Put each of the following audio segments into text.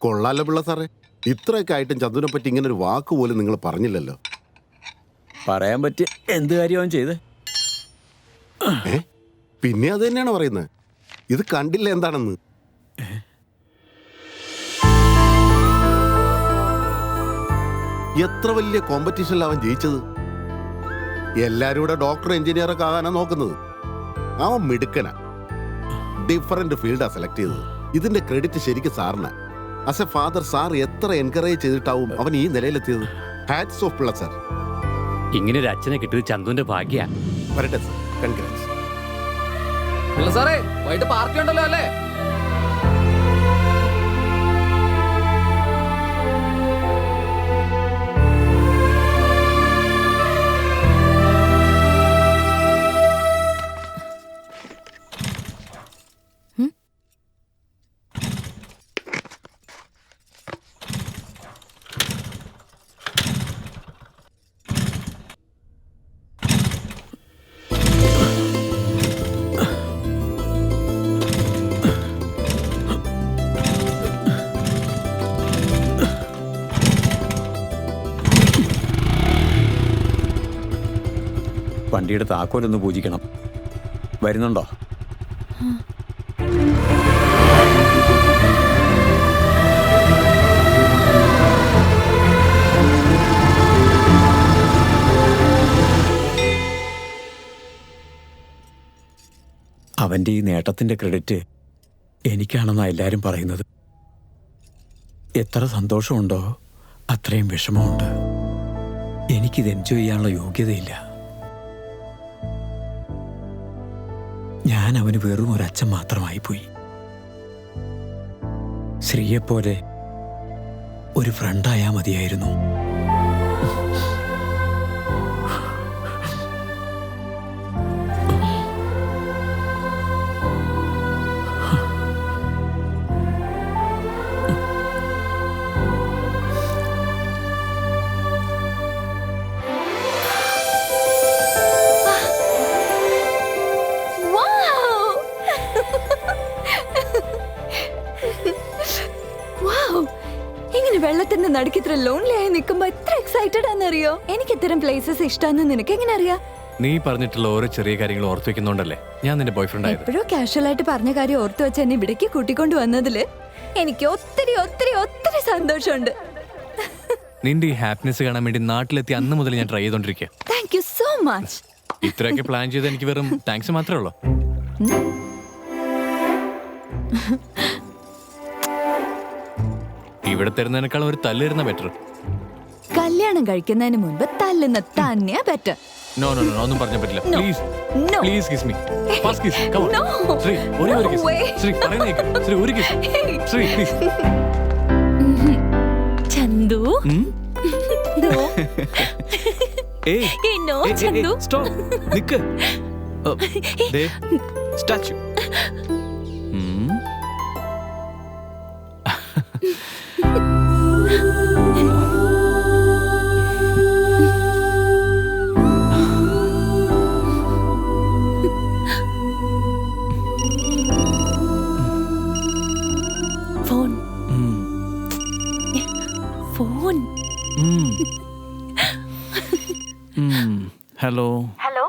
കൊള്ളാലോ പിള്ള സാറേ, ഇത്രയൊക്കെ ആയിട്ടും ചന്തുവിനെ പറ്റി ഇങ്ങനെ ഒരു വാക്ക് പോലും നിങ്ങൾ പറഞ്ഞില്ലല്ലോ. പറയാൻ പറ്റിയ എന്ത് കാര്യമാണ് ചെയ്ത്? പിന്നെ അത് തന്നെയാണ് പറയുന്നത്. ഇത് കണ്ടില്ല എന്താണെന്ന്. എത്ര വലിയ കോമ്പറ്റീഷനിൽ അവൻ ജയിച്ചത്. എല്ലാരും കൂടെ ഡോക്ടർ എഞ്ചിനീയറൊക്കെ ആകാനാ നോക്കുന്നത്. അവൻ മിടുക്കനാ. ഡിഫറെന്റ് ഫീൽഡാ സെലക്ട് ചെയ്തത്. ഇതിന്റെ ക്രെഡിറ്റ് ശരിക്കും സാറിന്. ആസ് എ ഫാദർ സാർ എത്ര എൻകറേജ് ചെയ്തിട്ടാവും അവൻ ഈ നിലയിലെത്തിയത്. Hats off Pillai sir. ഇങ്ങനെ ഒരു അച്ഛനെ കിട്ടിയത് ചന്തുവിന്റെ ഭാഗ്യ. വരട്ടെ സാർ, കൺഗ്രാറ്റ്സ്. പിള്ള സാറേ, വൈകിട്ട് പാർട്ടി ഉണ്ടല്ലോ അല്ലേ? വണ്ടിയുടെ താക്കോലൊന്ന് പൂജിക്കണം. വരുന്നുണ്ടോ? അവൻ്റെ ഈ നേട്ടത്തിൻ്റെ ക്രെഡിറ്റ് എനിക്കാണെന്നാണ് എല്ലാവരും പറയുന്നത്. എത്ര സന്തോഷമുണ്ടോ അത്രയും വിഷമമുണ്ട്. എനിക്കിത് എൻജോയ് ചെയ്യാനുള്ള യോഗ്യതയില്ല. ഞാൻ അവന് വെറും ഒരച്ഛൻ മാത്രമായി പോയി. ശ്രീയെപ്പോലെ ഒരു ഫ്രണ്ടായാൽ മതിയായിരുന്നു. വെള്ളത്തിന്റെ നടുക്ക് ഇത്ര ലോൺലി ആയി നിൽക്കുമ്പോ എത്ര എക്സൈറ്റഡ് ആണെന്നറിയോ? എനിക്ക് ഇത്തരം പ്ലേസസ് ഇഷ്ടമാണെന്ന് നിനക്ക് എങ്ങനെ അറിയാം? നീ പറഞ്ഞിട്ടുള്ള ഓരോ ചെറിയ കാര്യങ്ങൾ ഓർത്തു വെക്കുന്നുണ്ടല്ലേ ഞാൻ നിന്റെ ബോയ്ഫ്രണ്ട് ആയത്. എപ്പോഴും കാഷ്വൽ ആയിട്ട് പറഞ്ഞ കാര്യം ഓർത്തു വെച്ച് എന്നെ ഇവിടേക്ക് കൂട്ടിക്കൊണ്ട് വന്നതില് എനിക്ക് ഒത്തിരി ഒത്തിരി ഒത്തിരി സന്തോഷമുണ്ട്. നിന്റെ ഈ ഹാപ്പിനെസ് കാണാൻ വേണ്ടി നാട്ടിലെത്തി അന്ന് മുതൽ ഞാൻ ട്രൈ ചെയ്തോണ്ടിരിക്കുക. Thank you so much. ഇത്രയൊക്കെ പ്ലാൻ ചെയ്ത് എനിക്ക് വെറും താങ്ക്സ് മാത്രമേ ഉള്ളൂ. ഇവിടെ തരുന്നതിനേക്കാൾ ഒരു തല്ലിരുന്ന ബെറ്റർ. കല്യാണം കഴിക്കുന്നതിന് മുൻപ് തല്ലുന്ന തന്നെയാ ബെറ്റർ. നോ നോ നോ ഒന്നും പറഞ്ഞാൽ പറ്റില്ല. Please No. Please kiss me. First kiss. Come on. No. Sree ഒരേ ഒരു No കിസ്. way. ശ്രീ പറയുന്നേക്ക്. ശ്രീ ഒരു kiss. Sree please. Chandu. No. ഏയ് Hey, no, ചന്തു. സ്റ്റോപ്പ്. നിക്ക്. ദേ statue. Phone. Phone. Hello hello.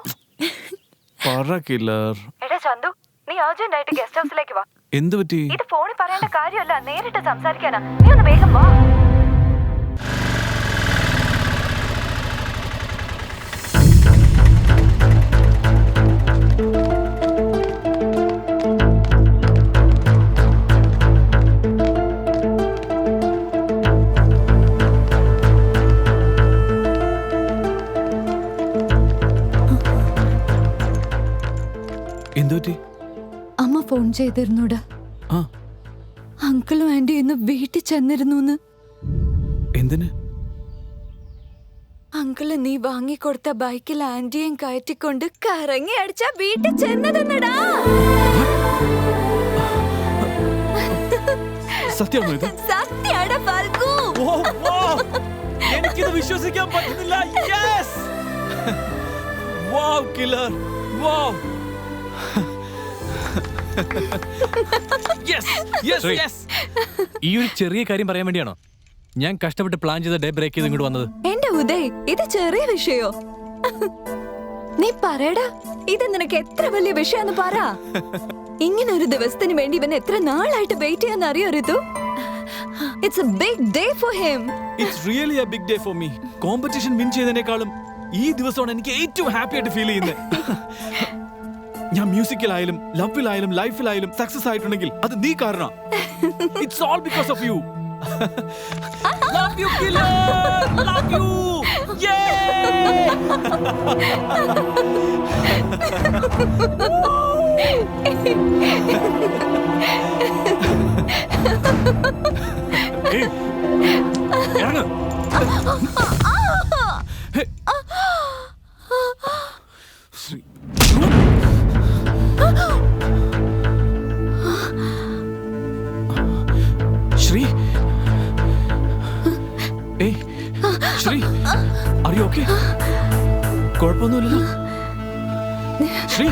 പറ കില്ലർ. എടാ ചന്തു, നീ അർജന്റ് ആയിട്ട് ഗസ്റ്റ് ഹൗസിലേക്ക് വാ. എന്ത് പറ്റി? ഇത് ഫോണിൽ പറയേണ്ട കാര്യമല്ല, നേരിട്ട് സംസാരിക്കാനാ. നീ ഒന്ന് വേഗം വാ. എന്തുപറ്റി? അമ്മ ഫോൺ ചെയ്തിരുന്നൂടാ. അങ്കിളും ആന്റി ഇന്ന് വീട്ടിൽ ചെന്നിരുന്നു. എന്തിന്? അങ്കിള് നീ വാങ്ങിക്കൊടുത്ത ബൈക്കിൽ ആന്റിയും കയറ്റിക്കൊണ്ട് കറങ്ങി അടിച്ച വീട്ടിൽ ചെന്നതെന്നടാ. സത്യമാണോ ഇത്? സത്യാടാ ഫാൽഗു. എനിക്കിത് വിശ്വസിക്കാൻ പറ്റുന്നില്ല. യെസ് വാവ് കില്ലർ വാവ്. ശ്രീ, ഈ ഒരു ചെറിയ കാര്യം പറയാൻ വേണ്ടിയാണോ ഞാൻ കഷ്ടപ്പെട്ട് പ്ലാൻ ചെയ്ത ഡേ ബ്രേക്ക് ചെയ്ത് ഇങ്ങോട്ട് വന്നത്? എന്റെ ഉദയ്, ഇത് ചെറിയ വിഷയോ? നീ പറയടാ, ഇത് നിനക്ക് എത്ര വലിയ വിഷയാന്ന് പറ. ഇങ്ങനെ ഒരു ദിവസത്തിന് വേണ്ടി ഇവൻ എത്ര നാളായിട്ട് വെയിറ്റ് ചെയ്യാന്ന് അറിയോ Ritu? It's a big day for him. It's really a big day for me. Competition win ചെയ്തതിനേക്കാളും ഈ ദിവസമാണ് എനിക്ക് ഏറ്റവും ഹാപ്പി ആയിട്ട് ഫീൽ ചെയ്യുന്നത്. ഞാൻ മ്യൂസിക്കിലായാലും ലവിലായാലും ലൈഫിലായാലും സക്സസ് ആയിട്ടുണ്ടെങ്കിൽ അത് നീ കാരണം. It's all because of you. Love you, killer! Love you! ഏയ്, ഇറങ്ങ്. ശ്രീ, ഏയ് ശ്രീ, are you okay? കുഴപ്പമൊന്നുമില്ലല്ലോ ശ്രീ?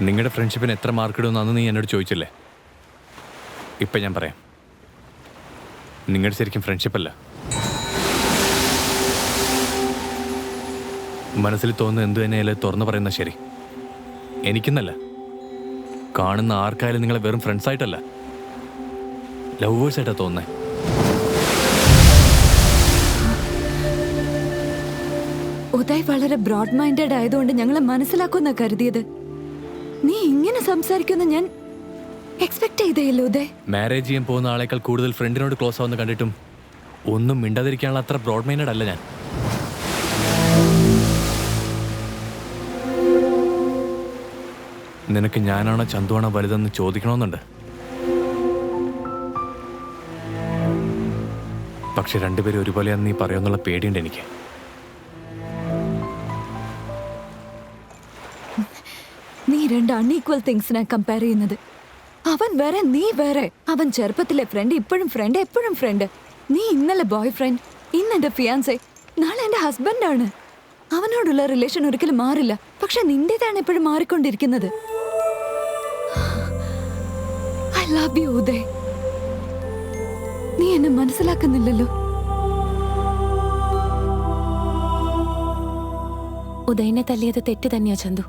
നിങ്ങളുടെ ഫ്രണ്ട്ഷിപ്പിന് എത്ര മാർക്ക് ഇടുമെന്ന് അന്ന് നീ എന്നോട് ചോദിച്ചില്ലേ? ഇപ്പം ഞാൻ പറയാം, നിങ്ങളുടെ ശരിക്കും ഫ്രണ്ട്ഷിപ്പല്ല. മനസ്സിൽ തോന്നുന്ന എന്തു തന്നെയാലും തുറന്നു പറയുന്ന ശരി. എനിക്കെന്നല്ല, കാണുന്ന ആർക്കായാലും നിങ്ങളെ വെറും ഫ്രണ്ട്സായിട്ടല്ല, ലവേഴ്സായിട്ടാണ് തോന്നുന്നത്. ഉദയ് വളരെ ബ്രോഡ് മൈൻഡഡ് ആയതുകൊണ്ട് ഞങ്ങളെ മനസ്സിലാക്കുമെന്നാ കരുതിയത്. നീ ഇങ്ങനെ സംസാരിക്കുമെന്ന് ഞാൻ എക്സ്പെക്ട് ചെയ്തേയല്ലോ ഉദയ്. മാരേജ് ചെയ്യാൻ പോകുന്ന ആളേക്കാൾ കൂടുതൽ ഫ്രണ്ടിനോട് ക്ലോസ് ആവുന്ന കണ്ടിട്ടും ഒന്നും മിണ്ടാതിരിക്കാനുള്ള അത്ര ബ്രോഡ് മൈൻഡഡ് അല്ല ഞാൻ. നിനക്ക് ഞാനാണോ ചന്തുവാണോ വലുതെന്ന് ചോദിക്കണമെന്നുണ്ട്. പക്ഷെ രണ്ടുപേരും ഒരുപോലെയാന്ന് നീ പറയുമെന്നുള്ള പേടിയുണ്ട് എനിക്ക്. നീ രണ്ട് അൺഈക്വൽ തിങ്സിനെ കമ്പയർ ചെയ്യുന്നത്. അവൻ വേറെ, നീ വേറെ. അവൻ ചെറുപ്പത്തിലെ ഫ്രണ്ട്, ഇപ്പോഴും ഫ്രണ്ട്, എപ്പോഴും ഫ്രണ്ട്. നീ ഇന്നലെ ബോയ് ഫ്രണ്ട്, ഇന്ന് എന്റെ ഫിയാൻസെ, നാളെ എന്റെ ഹസ്ബൻഡാണ്. അവനോടുള്ള റിലേഷൻ ഒരിക്കലും മാറില്ല, പക്ഷെ നിന്റേതാണ് എപ്പോഴും മാറിക്കൊണ്ടിരിക്കുന്നത്. I love you Uday. നീ എന്നെ മനസ്സിലാക്കുന്നില്ലല്ലോ. ഉദയനെ തല്ലിയത് തെറ്റ് തന്നെയാ ചന്തു.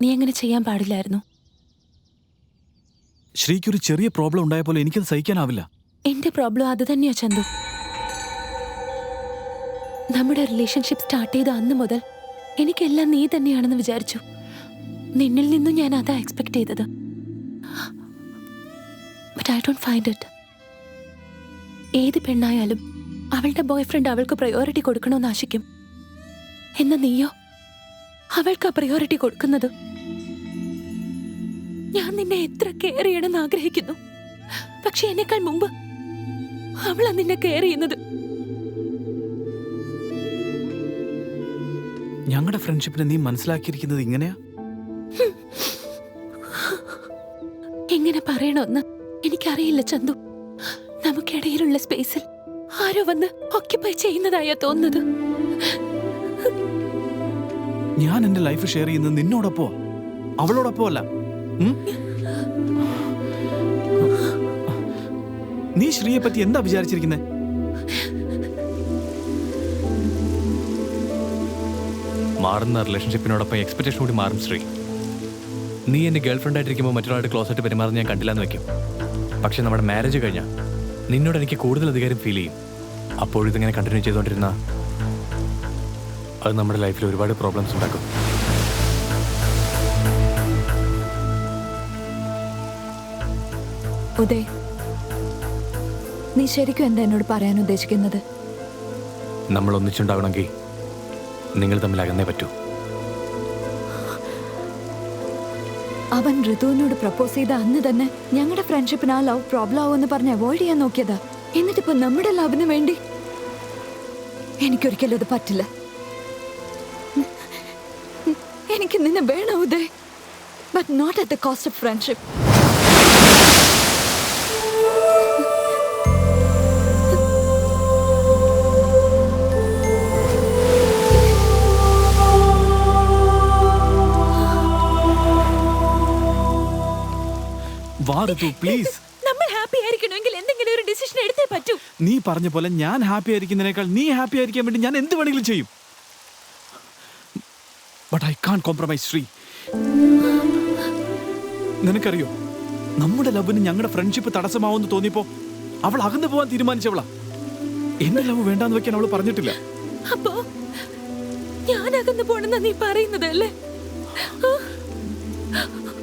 നീ അങ്ങനെ ചെയ്യാൻ പാടില്ലായിരുന്നു. ശ്രീക്കൊരു ചെറിയ പ്രോബ്ലം ഉണ്ടായ പോലെ എനിക്കത് സഹിക്കാനാവില്ല. എന്റെ പ്രോബ്ലം അത് തന്നെയാ ചന്തു. നമ്മുടെ റിലേഷൻഷിപ്പ് സ്റ്റാർട്ട് ചെയ്ത അന്ന് മുതൽ എനിക്കെല്ലാം നീ തന്നെയാണെന്ന് വിചാരിച്ചു. നിന്നിൽ നിന്നും ഞാൻ അതാ എക്സ്പെക്ട് ചെയ്തത്. But I don't find it. ഏത് പെണ്ണായാലും അവളുടെ ബോയ് ഫ്രണ്ട് അവൾക്ക് പ്രയോറിറ്റി കൊടുക്കണമെന്ന് ആശിക്കും. എന്നാ നീയോ അവൾക്ക് ആ പ്രയോറിറ്റി കൊടുക്കുന്നത്? ഞാൻ നിന്നെ എത്ര കെയർ ചെയ്യണമെന്ന് ആഗ്രഹിക്കുന്നു, പക്ഷെ എന്നെക്കാൾ മുമ്പ് അവളാ നിന്നെ കെയർ ചെയ്യുന്നത്. ഞങ്ങളുടെ ഫ്രണ്ട്ഷിപ്പിനെ നീ മനസ്സിലാക്കിയിരിക്കുന്നത് ഇങ്ങനെയാ? എങ്ങനെ പറയണമെന്ന് എനിക്കറിയില്ല ചന്തു. നമുക്കിടയിലുള്ള സ്പേസിൽ ആരോ വന്ന് ഓക്യുപ്പൈ ചെയ്യുന്നതായാ തോന്നുന്നത്. ഞാൻ എന്റെ ലൈഫ് ഷെയർ ചെയ്യുന്നത് നിന്നോടൊപ്പോ, അവളോടൊപ്പോ അല്ല. നീ ശ്രീയെ പറ്റി എന്താ വിചാരിച്ചിരിക്കുന്നത്? മാറുന്ന റിലേഷൻഷിപ്പിനോടൊപ്പം എക്സ്പെക്ടേഷൻ കൂടി മാറും ശ്രീ. നീ എന്റെ ഗേൾ ഫ്രണ്ട് ആയിട്ടിരിക്കുമ്പോൾ മറ്റൊരാളുടെ ക്ലോസ് ആയിട്ട് പെരുമാറുന്ന ഞാൻ കണ്ടില്ലാന്ന് വെക്കും. പക്ഷെ നമ്മുടെ മാരേജ് കഴിഞ്ഞാൽ നിന്നോട് എനിക്ക് കൂടുതൽ അധികാരം ഫീൽ ചെയ്യും. അപ്പോഴിതിങ്ങനെ കണ്ടിന്യൂ ചെയ്തുകൊണ്ടിരുന്ന അത് നമ്മുടെ ലൈഫിൽ ഒരുപാട് പ്രോബ്ലംസ് ഉണ്ടാക്കും. ഉദയ്, നീ ശരിക്കും എന്താ എന്നോട് പറയാൻ ഉദ്ദേശിക്കുന്നത്? നമ്മൾ ഒന്നിച്ചുണ്ടാകണമെങ്കിൽ നിങ്ങൾ തമ്മിൽ അകന്നേ പറ്റൂ. അവൻ ഋതുവിനോട് പ്രപ്പോസ് ചെയ്ത അന്ന് തന്നെ ഞങ്ങളുടെ ഫ്രണ്ട്ഷിപ്പിന് ആ ലവ് പ്രോബ്ലം ആവുമെന്ന് പറഞ്ഞ് അവോയ്ഡ് ചെയ്യാൻ നോക്കിയതാ. എന്നിട്ടിപ്പോ നമ്മുടെ ലവിന് വേണ്ടി എനിക്കൊരിക്കലും അത് പറ്റില്ല. എനിക്ക് നിന്നെ വേണം Uday, but not at the cost of friendship. വാ ഋതു പ്ലീസ്. നമ്മൾ ഹാപ്പി ആയിരിക്കണമെങ്കിൽ എന്തെങ്കിലും ഒരു ഡിസിഷൻ എടുത്തേ പറ്റൂ. നീ പറഞ്ഞ പോലെ ഞാൻ ഹാപ്പി ആയിരിക്കുന്നതിനേക്കാൾ നീ ഹാപ്പി ആയിരിക്കാൻ വേണ്ടി ഞാൻ എന്ത് വേണമെങ്കിലും ചെയ്യും. But I can compromise Sree. നിനക്കറിയോ, നമ്മുടെ ലവിന് ഞങ്ങളുടെ ഫ്രണ്ട്ഷിപ്പ് തടസ്സമാവെന്ന് തോന്നിയപ്പോ അവൾ അകന്നു പോവാൻ തീരുമാനിച്ചവളാ. എന്റെ ലവ് വേണ്ടാന്ന് വെക്കാൻ അവൾ പറഞ്ഞിട്ടില്ല. അപ്പോ ഞാൻ അകന്നു പോണെന്നാ നീ പറയുന്നത് അല്ലേ?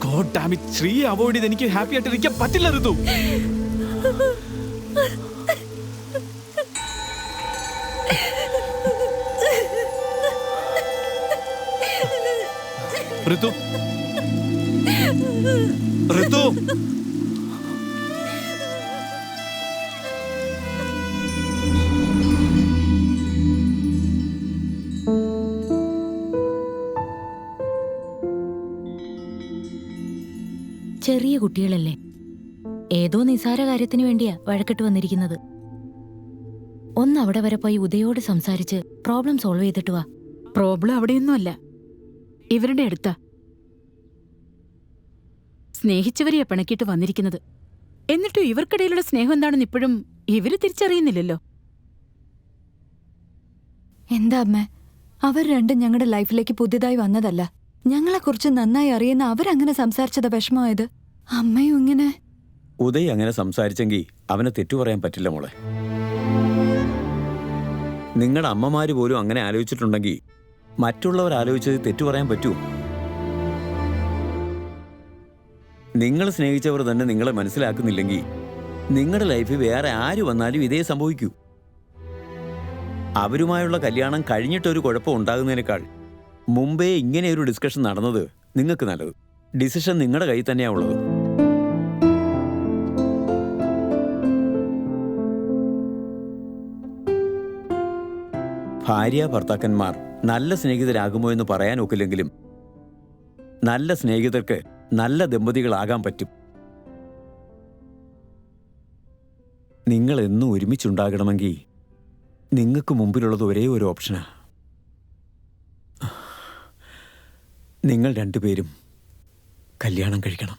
God damn it, ശ്രീയെ അവോയ്ഡ് ചെയ്ത് എനിക്ക് ഹാപ്പി ആയിട്ട് ഇരിക്കാൻ പറ്റില്ല ഋതു. ഋതു ഋതു ചെറിയ കുട്ടികളല്ലേ, ഏതോ നിസാര കാര്യത്തിന് വേണ്ടിയാ വഴക്കിട്ട് വന്നിരിക്കുന്നത്. ഒന്ന് അവിടെ വരെ പോയി ഉദയോട് സംസാരിച്ച് പ്രോബ്ലം സോൾവ് ചെയ്തിട്ട് വാ. പ്രോബ്ലം അവിടെയൊന്നുമല്ല, ഇവരുടെ അടുത്താ. സ്നേഹിച്ചവരെയാ പിണക്കിയിട്ട് വന്നിരിക്കുന്നത്. എന്നിട്ടും ഇവർക്കിടയിലുള്ള സ്നേഹം എന്താണെന്ന് ഇപ്പോഴും ഇവര് തിരിച്ചറിയുന്നില്ലല്ലോ. എന്താ അമ്മേ, അവർ രണ്ടും ഞങ്ങളുടെ ലൈഫിലേക്ക് പുതിയതായി വന്നതല്ല. ഞങ്ങളെക്കുറിച്ച് നന്നായി അറിയുന്ന അവരങ്ങനെ സംസാരിച്ചത് വിഷമമായത്. അമ്മയും ഇങ്ങനെ. ഉദയ് അങ്ങനെ സംസാരിച്ചെങ്കിൽ അവനെ തെറ്റു പറയാൻ പറ്റില്ല മോളെ. നിങ്ങളുടെ അമ്മമാര് പോലും അങ്ങനെ ആലോചിച്ചിട്ടുണ്ടെങ്കിൽ മറ്റുള്ളവർ ആലോചിച്ചത് തെറ്റു പറയാൻ പറ്റൂ? നിങ്ങൾ സ്നേഹിച്ചവർ തന്നെ നിങ്ങളെ മനസ്സിലാക്കുന്നില്ലെങ്കിൽ നിങ്ങളുടെ ലൈഫിൽ വേറെ ആര് വന്നാലും ഇതേ സംഭവിക്കൂ. അവരുമായുള്ള കല്യാണം കഴിഞ്ഞിട്ടൊരു കുഴപ്പം ഉണ്ടാകുന്നതിനേക്കാൾ മുമ്പേ ഇങ്ങനെ ഒരു ഡിസ്കഷൻ നടന്നത് നിങ്ങൾക്ക് നല്ലത്. ഡിസിഷൻ നിങ്ങളുടെ കയ്യിൽ തന്നെയാണ് ഉള്ളത്. ഭാര്യ ഭർത്താക്കന്മാർ നല്ല സ്നേഹിതരാകുമോ എന്ന് പറയാൻ ഒക്കില്ലെങ്കിലും നല്ല സ്നേഹിതർക്ക് നല്ല ദമ്പതികളാകാൻ പറ്റും. നിങ്ങൾ എന്നും ഒരുമിച്ചുണ്ടാകണമെങ്കിൽ നിങ്ങൾക്ക് മുമ്പിലുള്ളത് ഒരേ ഒരു ഓപ്ഷനാ. നിങ്ങൾ രണ്ടുപേരും കല്യാണം കഴിക്കണം.